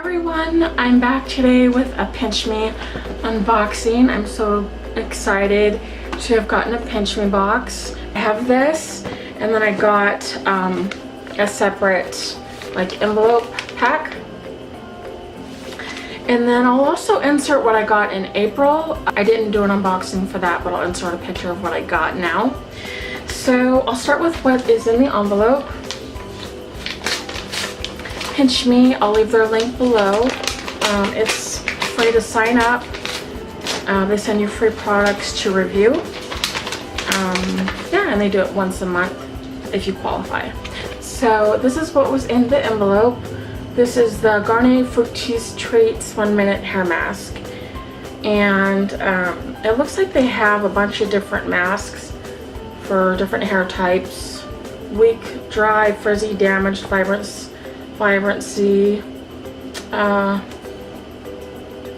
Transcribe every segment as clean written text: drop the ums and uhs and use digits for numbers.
everyone, I'm back today with a PINCHme unboxing. I'm so excited to have gotten a PINCHme box. I have this, and then I got a separate like envelope pack. And then I'll also insert what I got in April. I didn't do an unboxing for that, but I'll insert a picture of what I got now. So I'll start with what is in the envelope. PINCHme, I'll leave their link below. It's free to sign up. They send you free products to review. Yeah, and they do it once a month if you qualify. So this is what was in the envelope. This is the Garnier Fructis Treats 1 Minute Hair Mask. And it looks like they have a bunch of different masks for different hair types. Weak, dry, frizzy, damaged, vibrancy.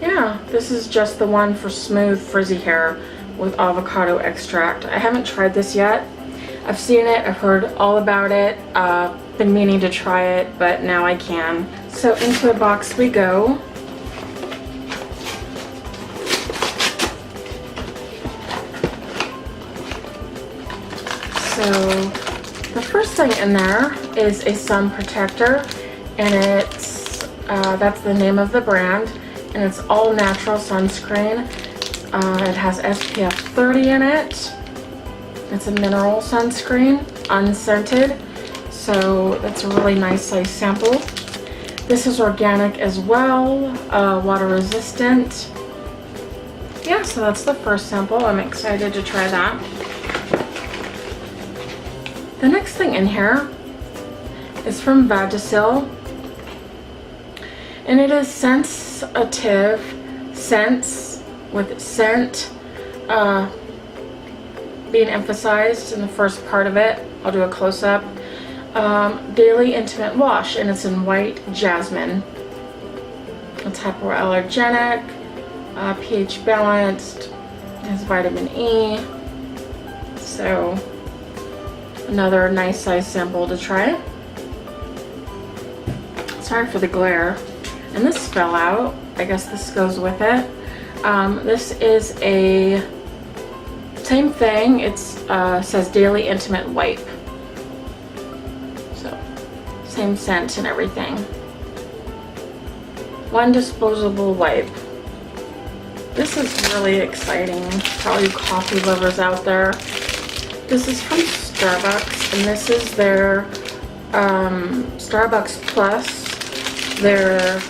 Yeah, this is just the one for smooth, frizzy hair with avocado extract. I haven't tried this yet. I've seen it, I've heard all about it, been meaning to try it, but now I can. So into the box we go. So the first thing in there is a sun protector, and it's that's the name of the brand, and it's all natural sunscreen. It has SPF 30 in it. It's a mineral sunscreen, unscented, so that's a really nice size sample. This is organic as well, water resistant. Yeah, so that's the first sample. I'm excited to try that. The next thing in here is from Vagisil, and it is Scentsitive, scents with scent being emphasized in the first part of it. I'll do a close-up. Daily Intimate Wash, and it's in white jasmine. It's hypoallergenic, pH balanced, has vitamin E. So another nice size sample to try. Sorry for the glare. And this fell out. I guess this goes with it. This is a same thing. It's says Daily Intimate Wipe. So same scent and everything. One disposable wipe. This is really exciting for all you coffee lovers out there. This is from Starbucks, and this is their Starbucks Plus, their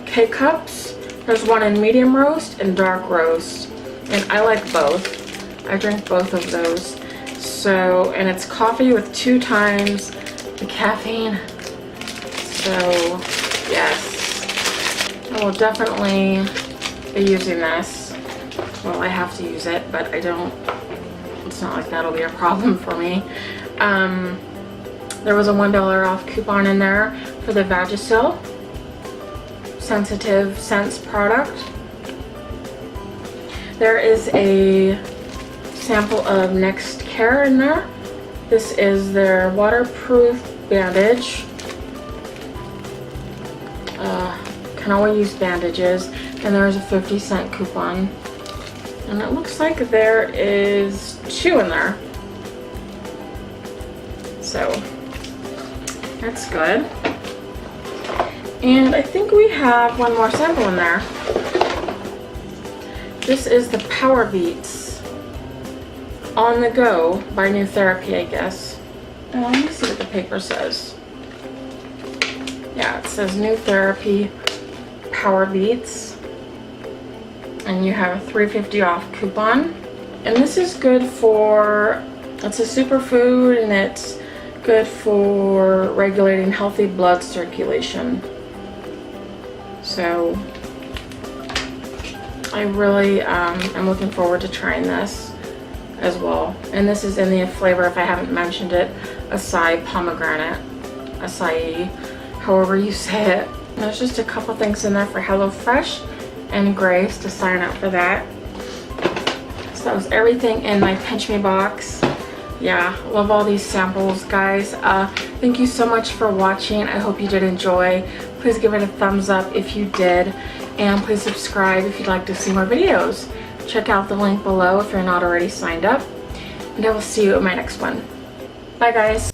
K-Cups. There's one in medium roast and dark roast, and I like both. I drink both of those. So, and it's coffee with 2 times the caffeine. So, yes, I will definitely be using this. Well, I have to use it, but I don't. It's not like that'll be a problem for me. There was a $1 off coupon in there for the Vagisil Sensitive Scents product. There is a sample of Nexcare in there. This is their waterproof bandage. Can always use bandages, and there's a 50-cent coupon. And it looks like there is 2 in there. So that's good. And I think we have one more sample in there. This is the Powerbeets On The Go by Nutherapy, I guess. Let me see what the paper says. Yeah, it says Nutherapy Powerbeets. And you have a $3.50 off coupon. And this is good for, it's a superfood, and it's good for regulating healthy blood circulation. So I really am looking forward to trying this as well. And this is in the flavor, if I haven't mentioned it, acai pomegranate, acai, however you say it. And there's just a couple things in there for HelloFresh and Grace to sign up for that. So that was everything in my PINCHme box. Yeah, love all these samples, guys. Thank you so much for watching. I hope you did enjoy. Please give it a thumbs up if you did, and please subscribe if you'd like to see more videos. Check out the link below if you're not already signed up, and I will see you at my next one. Bye guys.